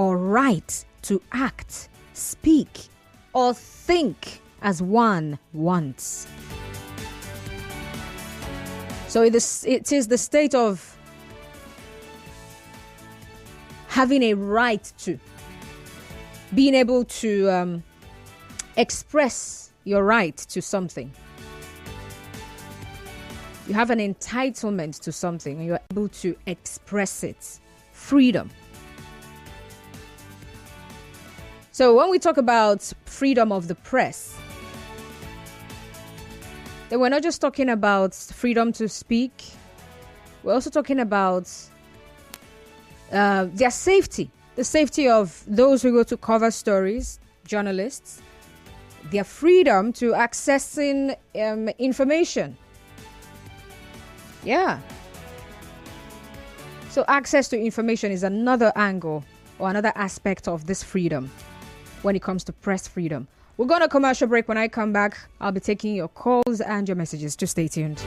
or right to act, speak, or think as one wants. So it is the state of having a right to, being able to express your right to something. You have an entitlement to something and you're able to express it. Freedom. So when we talk about freedom of the press, then we're not just talking about freedom to speak. We're also talking about their safety, the safety of those who go to cover stories, journalists, their freedom to accessing information. Yeah. So access to information is another angle or another aspect of this freedom when it comes to press freedom. We're going to commercial break. When I come back, I'll be taking your calls and your messages. Just stay tuned.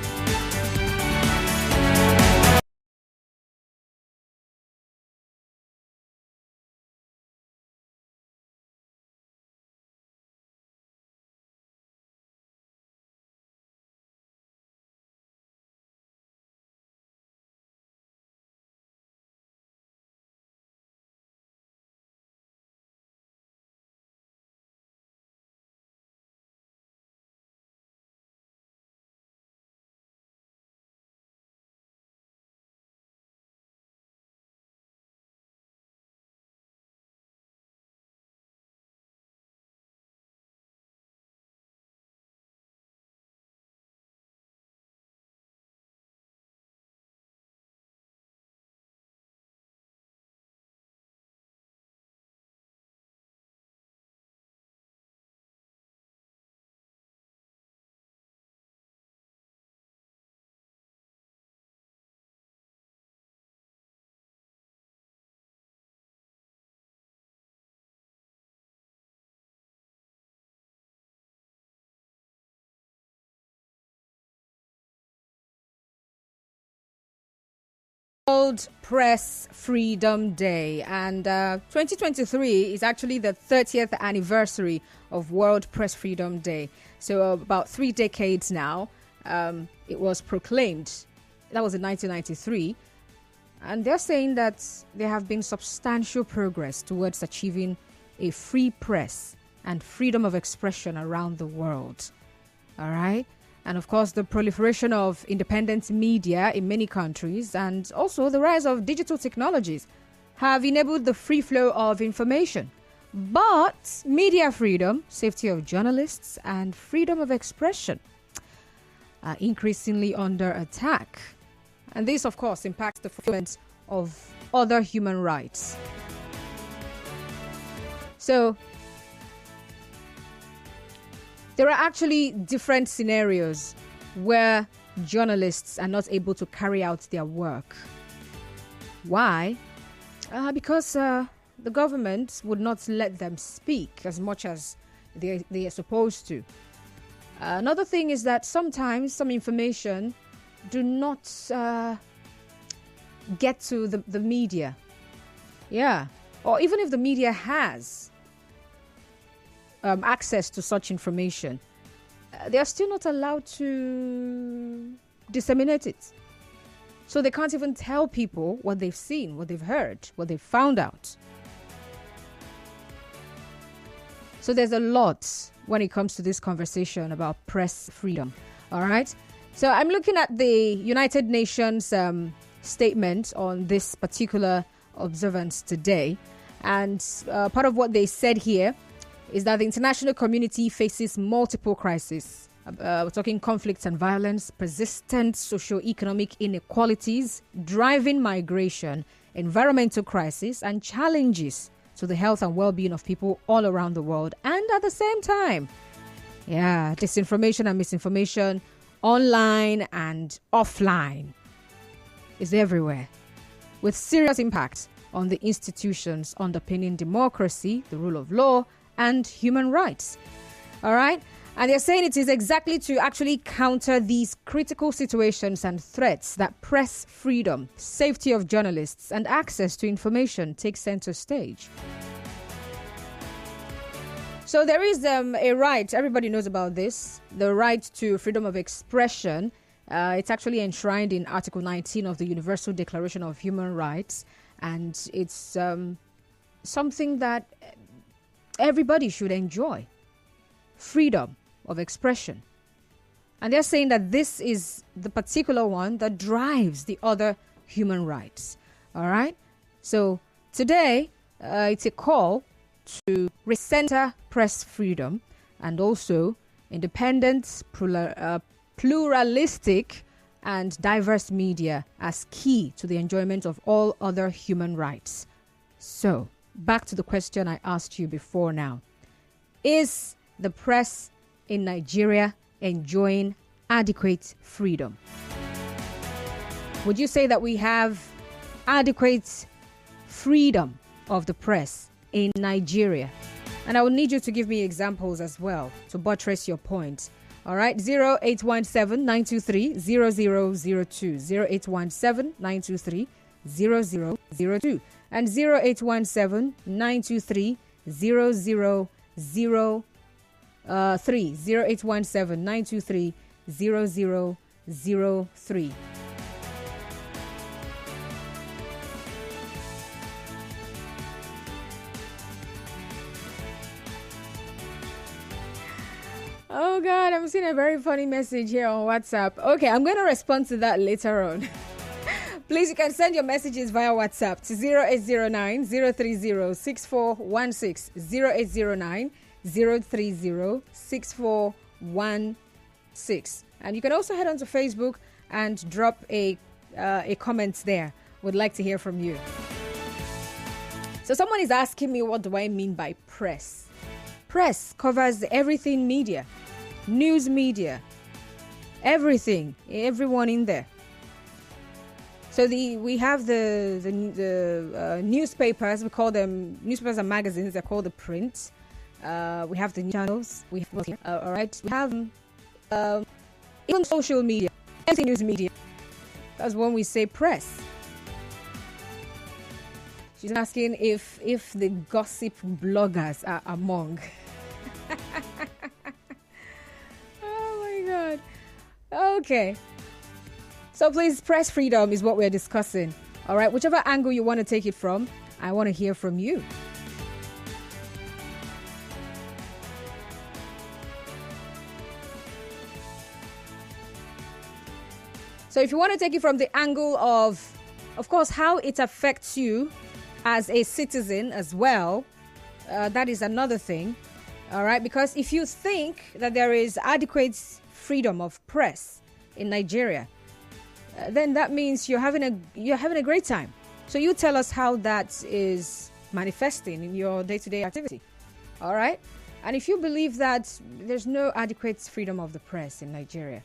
World Press Freedom Day, and 2023 is actually the 30th anniversary of World Press Freedom Day. So about 3 decades now, it was proclaimed. That was in 1993, and they're saying that there have been substantial progress towards achieving a free press and freedom of expression around the world. All right. And of course, the proliferation of independent media in many countries and also the rise of digital technologies have enabled the free flow of information. But media freedom, safety of journalists, and freedom of expression are increasingly under attack. And this, of course, impacts the fulfillment of other human rights. So there are actually different scenarios where journalists are not able to carry out their work. Why? Because the government would not let them speak as much as they are supposed to. Another thing is that sometimes some information do not get to the media. Yeah. Or even if the media has access to such information, they are still not allowed to disseminate it. So they can't even tell people what they've seen, what they've heard, what they've found out. So there's a lot when it comes to this conversation about press freedom. All right. So I'm looking at the United Nations statement on this particular observance today. And part of what they said here is that the international community faces multiple crises. We're talking conflicts and violence, persistent socio-economic inequalities, driving migration, environmental crisis, and challenges to the health and well-being of people all around the world. And at the same time, disinformation and misinformation online and offline is everywhere, with serious impacts on the institutions underpinning democracy, the rule of law, and human rights. All right. And they're saying it is exactly to actually counter these critical situations and threats that press freedom, safety of journalists, and access to information take center stage. So there is a right, everybody knows about this, the right to freedom of expression. It's actually enshrined in Article 19 of the Universal Declaration of Human Rights. And it's something that everybody should enjoy. Freedom of expression. And they're saying that this is the particular one that drives the other human rights. All right? So today, it's a call to recenter press freedom and also independent, pluralistic, and diverse media as key to the enjoyment of all other human rights. So, back to the question I asked you before now. Is the press in Nigeria enjoying adequate freedom? Would you say that we have adequate freedom of the press in Nigeria? And I will need you to give me examples as well to buttress your point. All right, 0817-923-0002, 0817-923-0002, and 0817-923-0003, 0817-923-0003. Oh God, I'm seeing a very funny message here on WhatsApp. Okay, I'm going to respond to that later on. Please, you can send your messages via WhatsApp to 0809 030 6416, 0809 030 6416. And you can also head on to Facebook and drop a comment there. Would like to hear from you. So someone is asking me, what do I mean by press? Press covers everything media, news media, everything, everyone in there. So we have the newspapers. We call them newspapers and magazines. They're called the print. We have the channels. We have all right. We have even social media, everything news media. That's when we say press. She's asking if the gossip bloggers are among. Oh my God. Okay. So please, press freedom is what we're discussing. All right. Whichever angle you want to take it from, I want to hear from you. So if you want to take it from the angle of course, how it affects you as a citizen as well, that is another thing. All right. Because if you think that there is adequate freedom of press in Nigeria, then that means you're having a great time. So you tell us how that is manifesting in your day-to-day activity. All right. And if you believe that there's no adequate freedom of the press in Nigeria,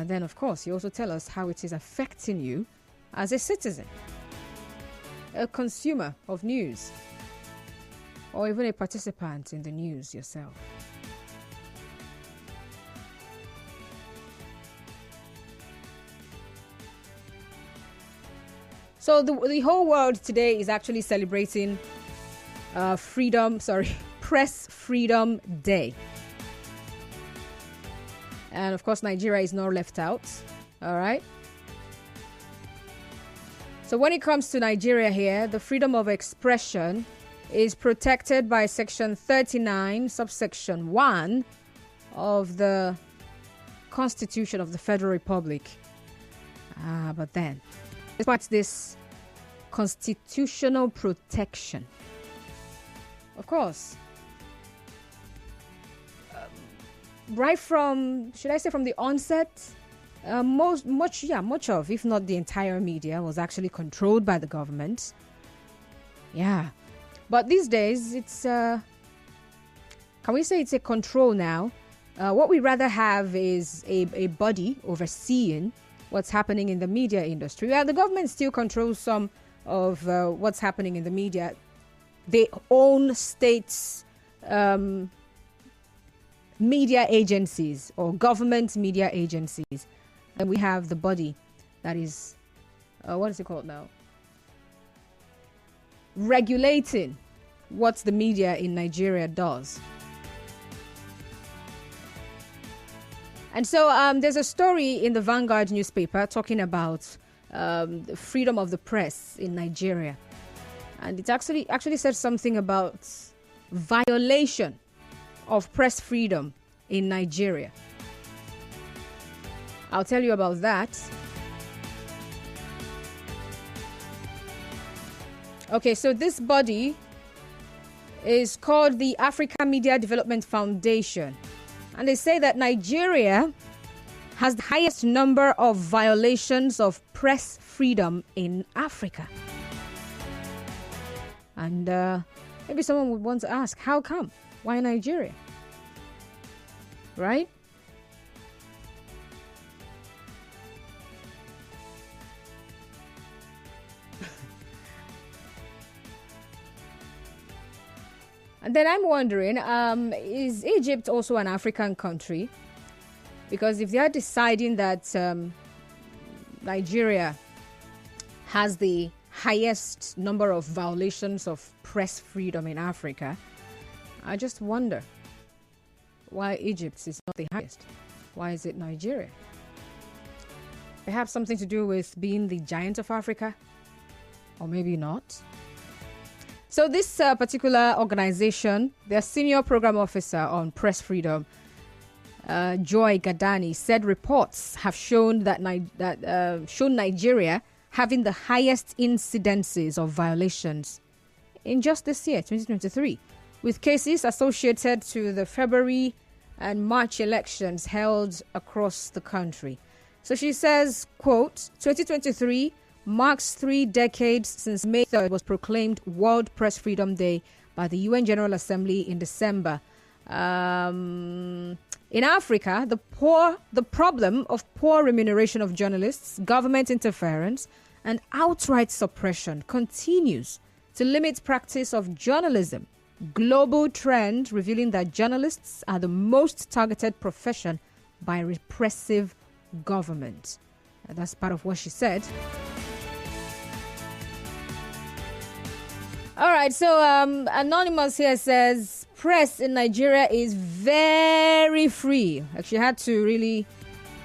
then of course you also tell us how it is affecting you as a citizen, a consumer of news, or even a participant in the news yourself. So the whole world today is actually celebrating Press Freedom Day. And of course, Nigeria is not left out. All right. So when it comes to Nigeria here, the freedom of expression is protected by Section 39, subsection 1 of the Constitution of the Federal Republic. But then, despite this constitutional protection, of course, right from, should I say from the onset, much of, if not the entire media, was actually controlled by the government. Yeah. But these days, it's, can we say it's a control now? What we rather have is a body overseeing what's happening in the media industry. Yeah, the government still controls some of what's happening in the media. They own states' media agencies or government media agencies. Then we have the body that is, what is it called now? Regulating what the media in Nigeria does. And so there's a story in the Vanguard newspaper talking about the freedom of the press in Nigeria. And it actually says something about violation of press freedom in Nigeria. I'll tell you about that. Okay, so this body is called the Africa Media Development Foundation. And they say that Nigeria has the highest number of violations of press freedom in Africa. And maybe someone would want to ask, how come? Why Nigeria? Right? And then I'm wondering, is Egypt also an African country? Because if they are deciding that Nigeria has the highest number of violations of press freedom in Africa, I just wonder why Egypt is not the highest. Why is it Nigeria? Perhaps something to do with being the giant of Africa? Or maybe not. So this particular organization, their senior program officer on press freedom, Joy Gadani, said reports have shown that Nigeria having the highest incidences of violations in just this year, 2023, with cases associated to the February and March elections held across the country. So she says, quote, 2023 marks 3 decades since May 3rd was proclaimed World Press Freedom Day by the UN General Assembly in December. In Africa, the problem of poor remuneration of journalists, government interference, and outright suppression continues to limit practice of journalism. Global trend revealing that journalists are the most targeted profession by repressive government. That's part of what she said. All right, so Anonymous here says press in Nigeria is very free. Actually, had to really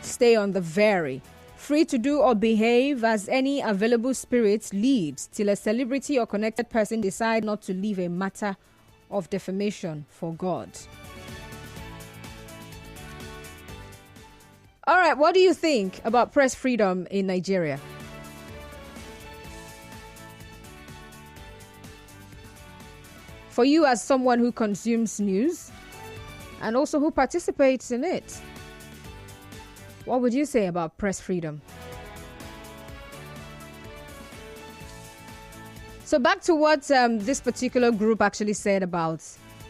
stay on the very. Free to do or behave as any available spirit leads till a celebrity or connected person decide not to leave a matter of defamation for God. All right, what do you think about press freedom in Nigeria? For you as someone who consumes news and also who participates in it, what would you say about press freedom? So back to what this particular group actually said about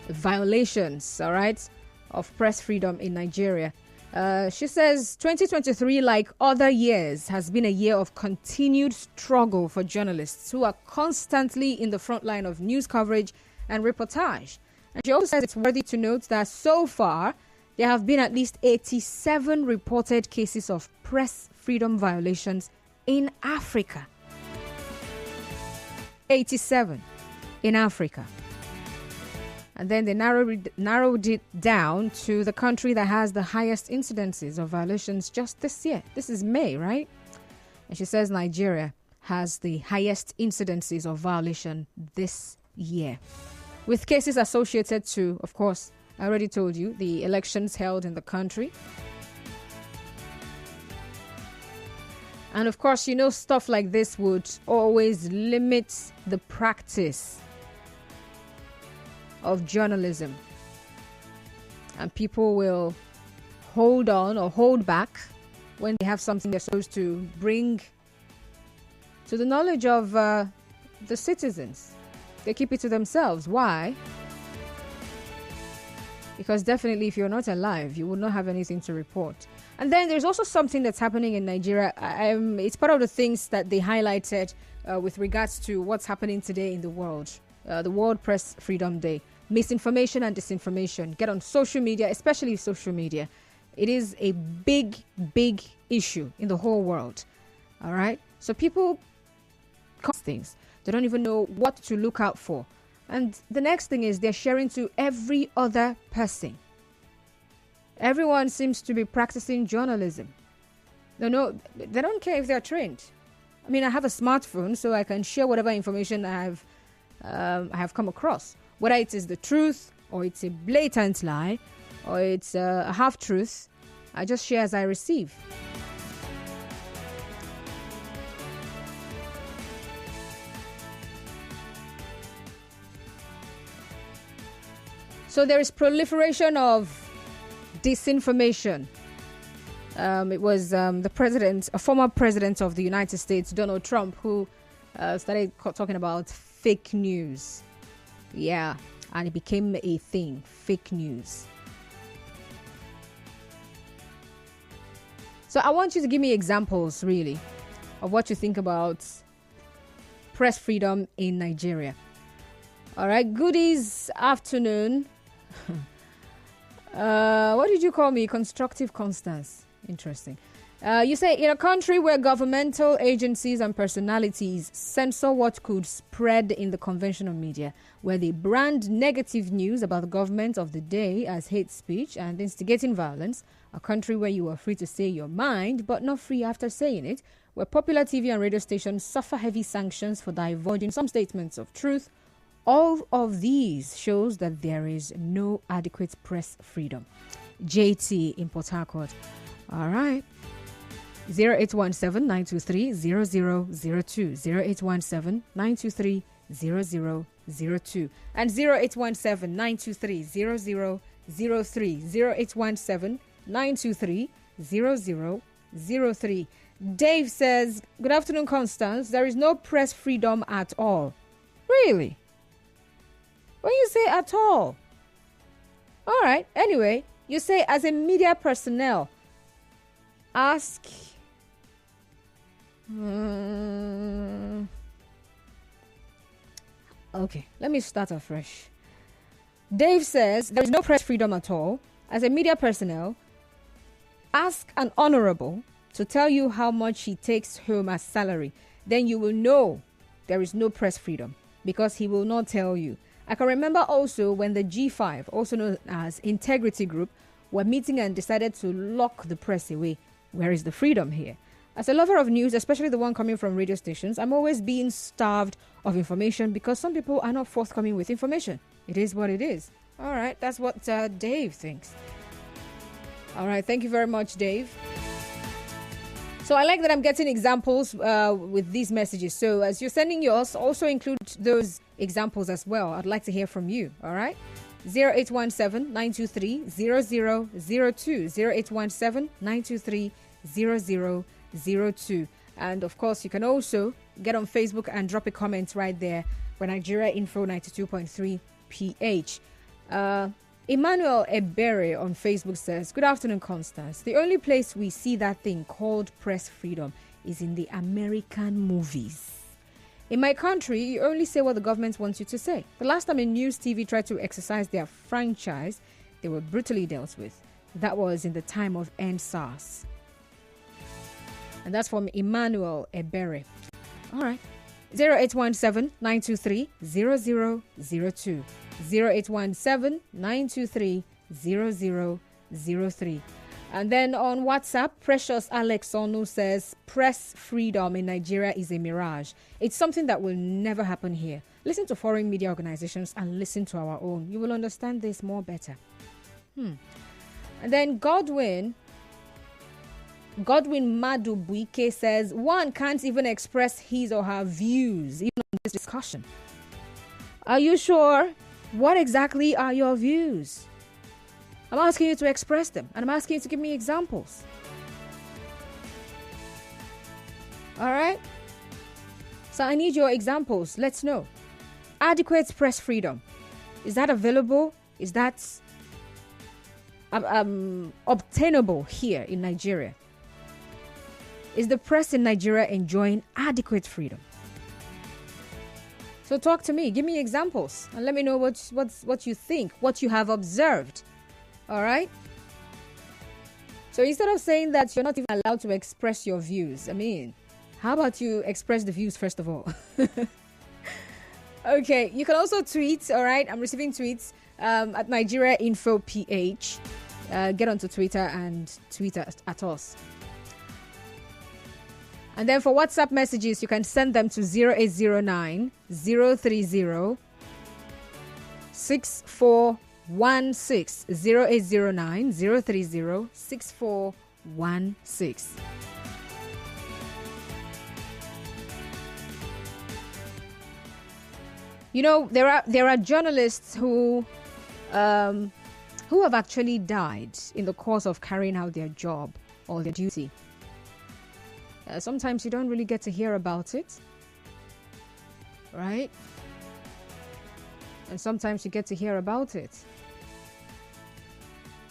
violations, all right, of press freedom in Nigeria. She says 2023, like other years, has been a year of continued struggle for journalists who are constantly in the front line of news coverage and reportage. And she also says it's worthy to note that so far, there have been at least 87 reported cases of press freedom violations in Africa. 87 in Africa. And then they narrowed it down to the country that has the highest incidences of violations just this year. This is May, right? And she says Nigeria has the highest incidences of violation this year, with cases associated to, of course, I already told you, the elections held in the country. And of course, you know, stuff like this would always limit the practice of journalism. And people will hold on or hold back when they have something they're supposed to bring to the knowledge of the citizens. They keep it to themselves. Why? Because definitely if you're not alive, you will not have anything to report. And then there's also something that's happening in Nigeria. It's part of the things that they highlighted with regards to what's happening today in the world. The World Press Freedom Day. misinformation and disinformation get on social media, especially social media. It is a big, big issue in the whole world. All right? So people things. They don't even know what to look out for. And the next thing is they're sharing to every other person. Everyone seems to be practicing journalism. They don't care if they're trained. I mean, I have a smartphone, so I can share whatever information I have come across. Whether it is the truth, or it's a blatant lie, or it's a half-truth, I just share as I receive. So there is proliferation of disinformation. It was a former president of the United States, Donald Trump, who started talking about fake news. Yeah, and it became a thing, fake news. So I want you to give me examples, really, of what you think about press freedom in Nigeria. All right, goodies afternoon. What did you call me? Constructive Constance. Interesting. You say, in a country where governmental agencies and personalities censor what could spread in the conventional media, where they brand negative news about the government of the day as hate speech and instigating violence, a country where you are free to say your mind but not free after saying it, where popular TV and radio stations suffer heavy sanctions for divulging some statements of truth, all of these shows that there is no adequate press freedom. JT in Port Harcourt. All right. 0817-923-0002. 0817-923-0002. And 0817-923-0003. 0817-923-0003. Dave says, good afternoon, Constance. There is no press freedom at all. Really? When you say at all? All right. Anyway, you say as a media personnel, ask... Okay, let me start afresh. Dave says there is no press freedom at all. As a media personnel, ask an honorable to tell you how much he takes home as salary. Then you will know there is no press freedom because he will not tell you. I can remember also when the G5, also known as Integrity Group, were meeting and decided to lock the press away. Where is the freedom here? As a lover of news, especially the one coming from radio stations, I'm always being starved of information because some people are not forthcoming with information. It is what it is. All right, that's what Dave thinks. All right, thank you very much, Dave. So I like that I'm getting examples with these messages. So as you're sending yours, also include those examples as well. I'd like to hear from you. All right. 0817-923-0002. 0817-923-0002. And of course, you can also get on Facebook and drop a comment right there for Nigeria Info 92.3 PH. Emmanuel Ebere on Facebook says, good afternoon, Constance. The only place we see that thing called press freedom is in the American movies. In my country, you only say what the government wants you to say. The last time a news TV tried to exercise their franchise, they were brutally dealt with. That was in the time of EndSARS. And that's from Emmanuel Ebere. All right. 0817-923-0002. 0817-923-0003. And then on WhatsApp, Precious Alex Onu says, press freedom in Nigeria is a mirage. It's something that will never happen here. Listen to foreign media organizations and listen to our own. You will understand this more better. And then Godwin Madubuike says, one can't even express his or her views even on this discussion. Are you sure? What exactly are your views? I'm asking you to express them, and I'm asking you to give me examples. All right? So I need your examples. Let's know. Adequate press freedom. Is that available? Is that obtainable here in Nigeria? Is the press in Nigeria enjoying adequate freedom? So talk to me, give me examples, and let me know what you think, what you have observed. All right? So instead of saying that you're not even allowed to express your views, I mean, how about you express the views first of all? Okay, you can also tweet, all right? I'm receiving tweets at Nigeria Info PH. Get onto Twitter and tweet at us. And then for WhatsApp messages, you can send them to 0809 030 6416. 0809 030 6416. You know, there are journalists who have actually died in the course of carrying out their job or their duty. Sometimes you don't really get to hear about it, right? And sometimes you get to hear about it.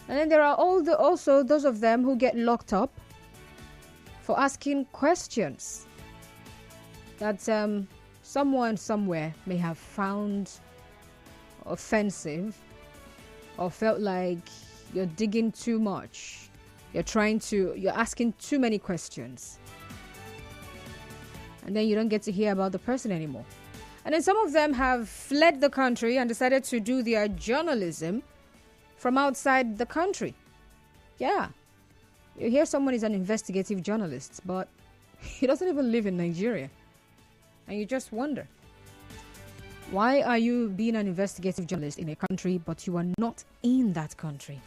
And then there are also those of them who get locked up for asking questions that someone somewhere may have found offensive or felt like you're digging too much. You're asking too many questions. And then you don't get to hear about the person anymore. And then some of them have fled the country and decided to do their journalism from outside the country. Yeah. You hear someone is an investigative journalist, but he doesn't even live in Nigeria. And you just wonder, why are you being an investigative journalist in a country, but you are not in that country?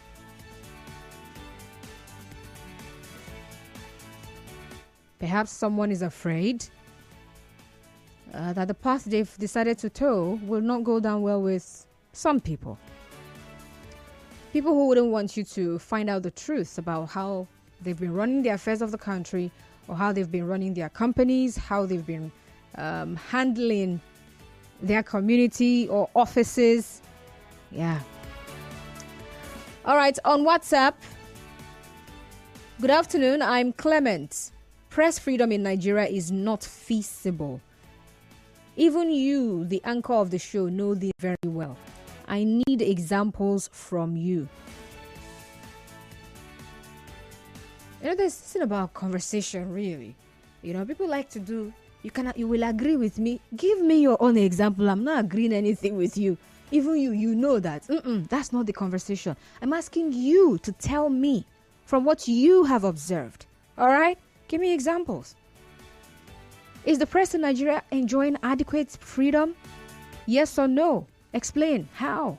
Perhaps someone is afraid that the path they've decided to toe will not go down well with some people. People who wouldn't want you to find out the truth about how they've been running the affairs of the country, or how they've been running their companies, how they've been handling their community or offices. Yeah. All right, on WhatsApp. Good afternoon, I'm Clement. Press freedom in Nigeria is not feasible. Even you, the anchor of the show, know this very well. I need examples from you. You know, there's something about conversation, really. You know, people like to do, you will agree with me. Give me your own example. I'm not agreeing anything with you. Even you know that. That's not the conversation. I'm asking you to tell me from what you have observed. All right? Give me examples. Is the press in Nigeria enjoying adequate freedom? Yes or no? Explain. How?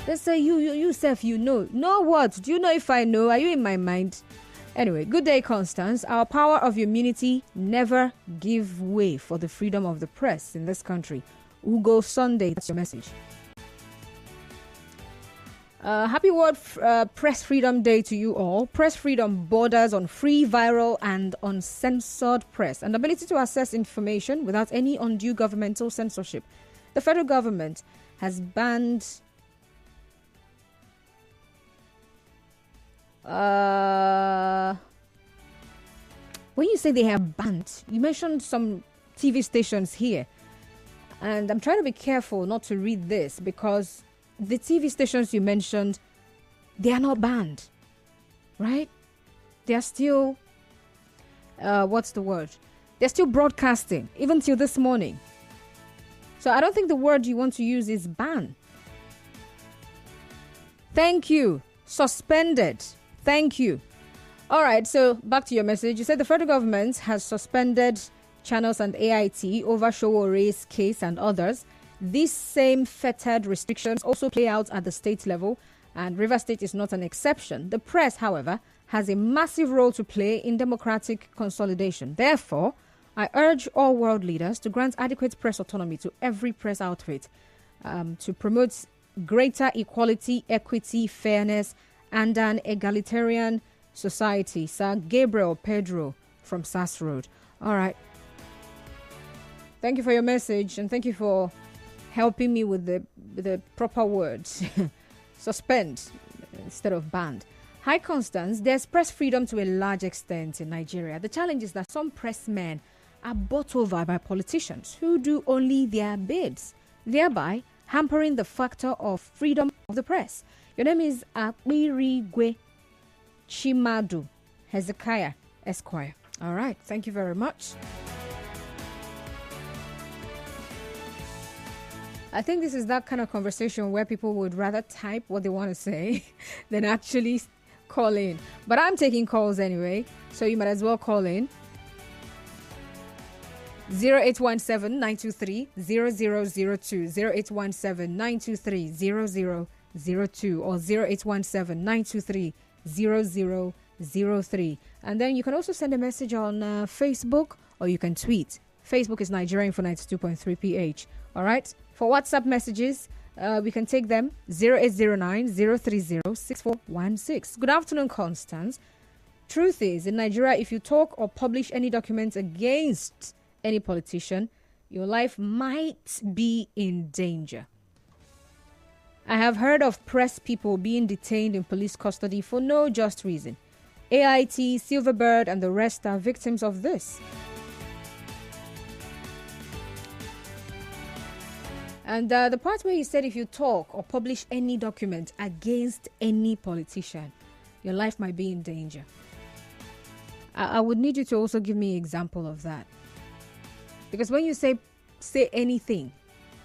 Let's say you self, you know. Know what? Do you know if I know? Are you in my mind? Anyway, good day, Constance. Our power of immunity never give way for the freedom of the press in this country. Ugo Sunday, that's your message. Happy World Press Freedom Day to you all. Press freedom borders on free, viral, and uncensored press and ability to access information without any undue governmental censorship. The federal government has banned when you say they have banned, you mentioned some TV stations here. And I'm trying to be careful not to read this because the TV stations you mentioned, they are not banned, right? They are still, what's the word? They're still broadcasting, even till this morning. So I don't think the word you want to use is ban. Thank you. Suspended. Thank you. All right, so back to your message. You said the federal government has suspended channels and AIT over Showore's case and others. These same fettered restrictions also play out at the state level, and Rivers State is not an exception. The press, however, has a massive role to play in democratic consolidation. Therefore, I urge all world leaders to grant adequate press autonomy to every press outfit to promote greater equality, equity, fairness, and an egalitarian society. Sir Gabriel Pedro from SAS Road. All right. Thank you for your message, and thank you for helping me with the proper words. Suspend instead of banned. Hi, Constance. There's press freedom to a large extent in Nigeria. The challenge is that some pressmen are bought over by politicians who do only their bids, thereby hampering the factor of freedom of the press. Your name is Akpirigwe Chimadu Hezekiah Esquire. All right, thank you very much. I think this is that kind of conversation where people would rather type what they want to say than actually call in. But I'm taking calls anyway, so you might as well call in. 0817-923-0002, 0817-923-0002 or 0817-923-0003. And then you can also send a message on Facebook or you can tweet. Facebook is Nigeria Info 92.3 PH. All right? For WhatsApp messages, we can take them 0809-030-6416. Good afternoon, Constance. Truth is, in Nigeria, if you talk or publish any documents against any politician, your life might be in danger. I have heard of press people being detained in police custody for no just reason. AIT, Silverbird, and the rest are victims of this. And the part where he said if you talk or publish any document against any politician, your life might be in danger. I would need you to also give me an example of that. Because when you say anything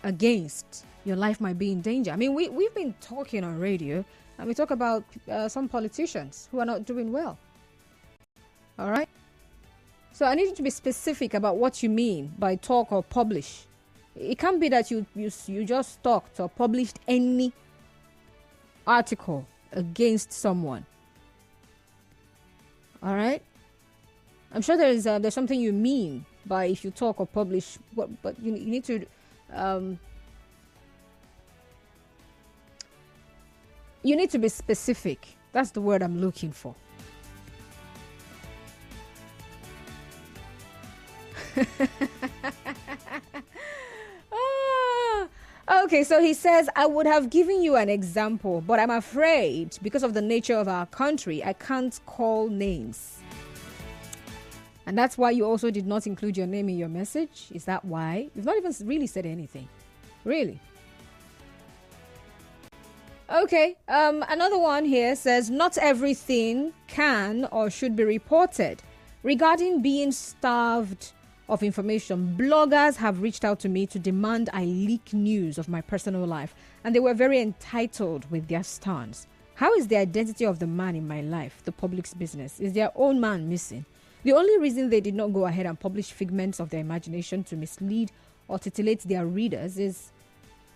against, your life might be in danger. I mean, we've been talking on radio and we talk about some politicians who are not doing well. All right? So I need you to be specific about what you mean by talk or publish. It can't be that you just talked or published any article against someone. All right? I'm sure there's something you mean by if you talk or publish, but you need to you need to be specific. That's the word I'm looking for. Okay, so he says, I would have given you an example, but I'm afraid because of the nature of our country, I can't call names. And that's why you also did not include your name in your message? Is that why? You've not even really said anything. Really? Okay, another one here says, not everything can or should be reported. Regarding being starved of information, bloggers have reached out to me to demand I leak news of my personal life, and they were very entitled with their stance. How is the identity of the man in my life the public's business? Is their own man missing? The only reason they did not go ahead and publish figments of their imagination to mislead or titillate their readers is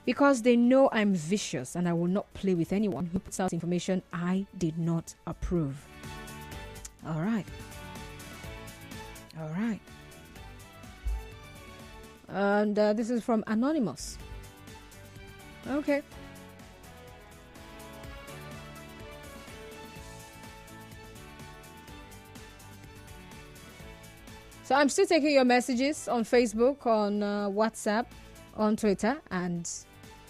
because they know I'm vicious and I will not play with anyone who puts out information I did not approve. All right. And this is from Anonymous. Okay. So I'm still taking your messages on Facebook, on WhatsApp, on Twitter, and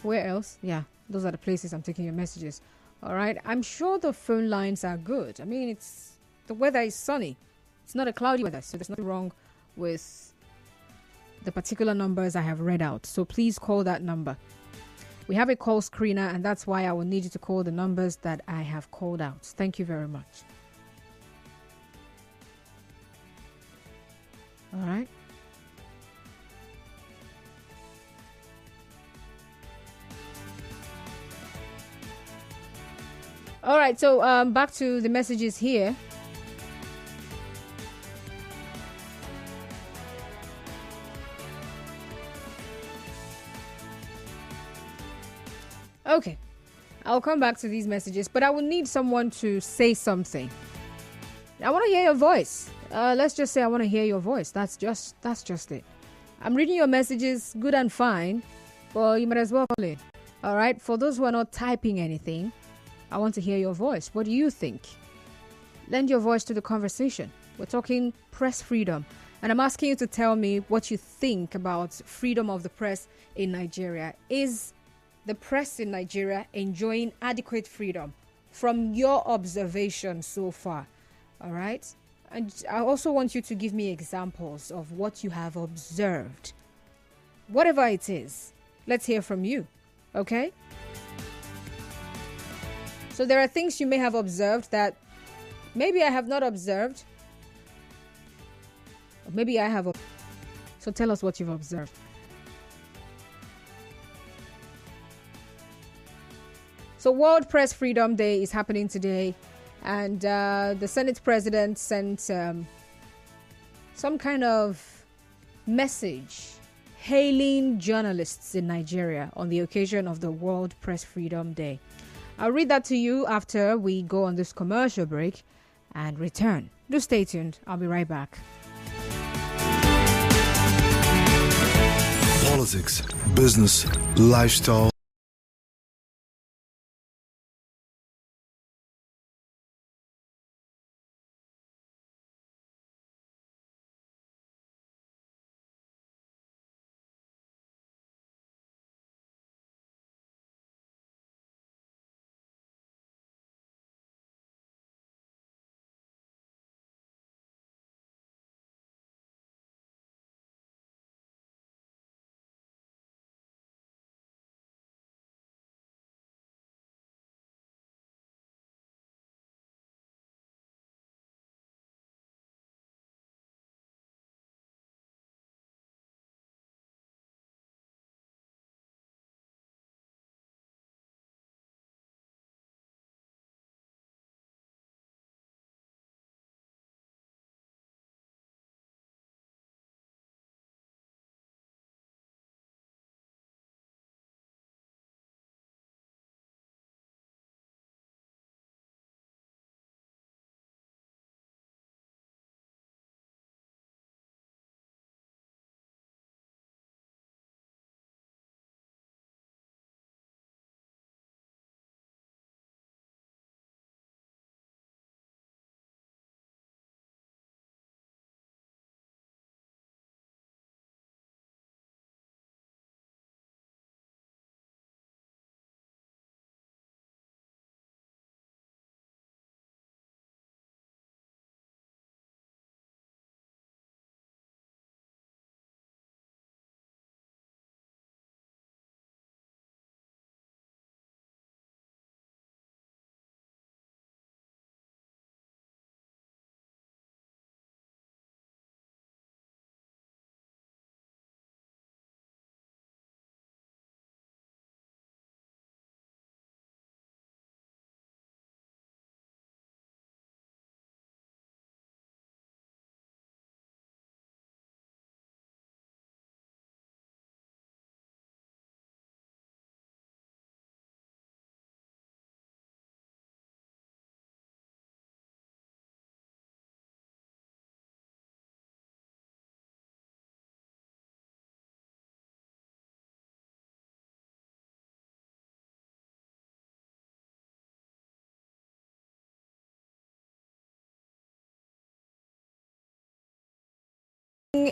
where else? Yeah, those are the places I'm taking your messages. All right. I'm sure the phone lines are good. I mean, the weather is sunny. It's not a cloudy weather, so there's nothing wrong with the particular numbers I have read out. So please call that number. We have a call screener, and that's why I will need you to call the numbers that I have called out. Thank you very much. All right. All right, so back to the messages here. Okay, I'll come back to these messages, but I will need someone to say something. I want to hear your voice. Let's just say I want to hear your voice. That's just it. I'm reading your messages, good and fine, but you might as well call in. All right, for those who are not typing anything, I want to hear your voice. What do you think? Lend your voice to the conversation. We're talking press freedom, and I'm asking you to tell me what you think about freedom of the press in Nigeria. Is the press in Nigeria enjoying adequate freedom from your observation so far? All right. And I also want you to give me examples of what you have observed. Whatever it is, let's hear from you. Okay? So there are things you may have observed that maybe I have not observed. Or maybe I have. So tell us what you've observed. So World Press Freedom Day is happening today. And the Senate President sent some kind of message hailing journalists in Nigeria on the occasion of the World Press Freedom Day. I'll read that to you after we go on this commercial break and return. Do stay tuned. I'll be right back. Politics, business, lifestyle.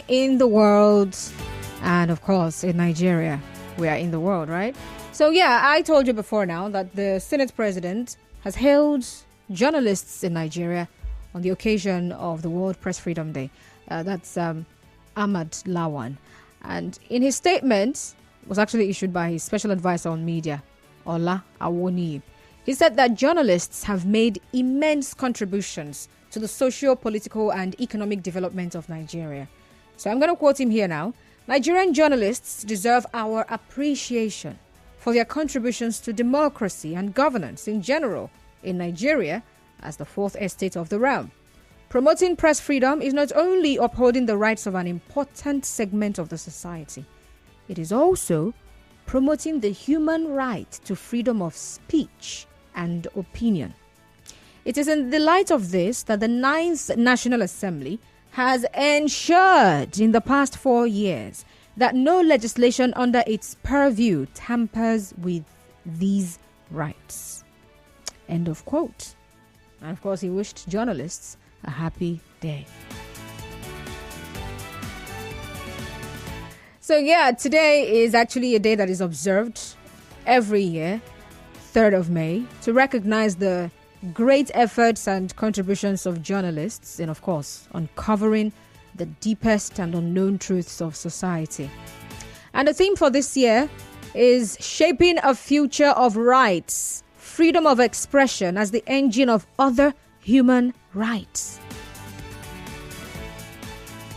In the world, and of course in Nigeria. We are in the world, right? So yeah, I told you before now that the Senate President has hailed journalists in Nigeria on the occasion of the World Press Freedom Day. That's Ahmad Lawan. And in his statement, was actually issued by his special advisor on media, Ola Awoni. He said that journalists have made immense contributions to the socio-political and economic development of Nigeria. So I'm going to quote him here now. Nigerian journalists deserve our appreciation for their contributions to democracy and governance in general in Nigeria as the fourth estate of the realm. Promoting press freedom is not only upholding the rights of an important segment of the society, it is also promoting the human right to freedom of speech and opinion. It is in the light of this that the Ninth National Assembly has ensured in the past 4 years that no legislation under its purview tampers with these rights. End of quote. And of course, he wished journalists a happy day. So yeah, today is actually a day that is observed every year, 3rd of May, to recognize the great efforts and contributions of journalists in, of course, uncovering the deepest and unknown truths of society. And the theme for this year is shaping a future of rights, freedom of expression as the engine of other human rights.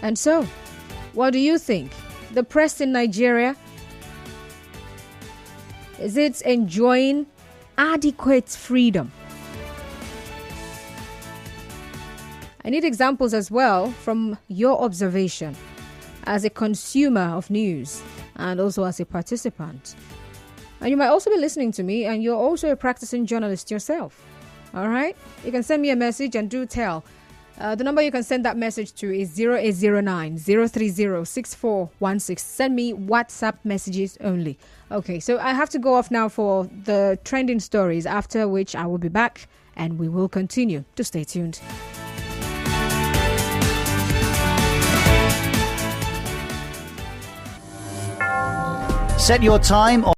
And so, what do you think? The press in Nigeria, is it enjoying adequate freedom? I need examples as well from your observation as a consumer of news and also as a participant. And you might also be listening to me and you're also a practicing journalist yourself. All right? You can send me a message and do tell. The number you can send that message to is 0809 030 6416. Send me WhatsApp messages only. Okay, so I have to go off now for the trending stories, after which I will be back and we will continue. To stay tuned. Set your time on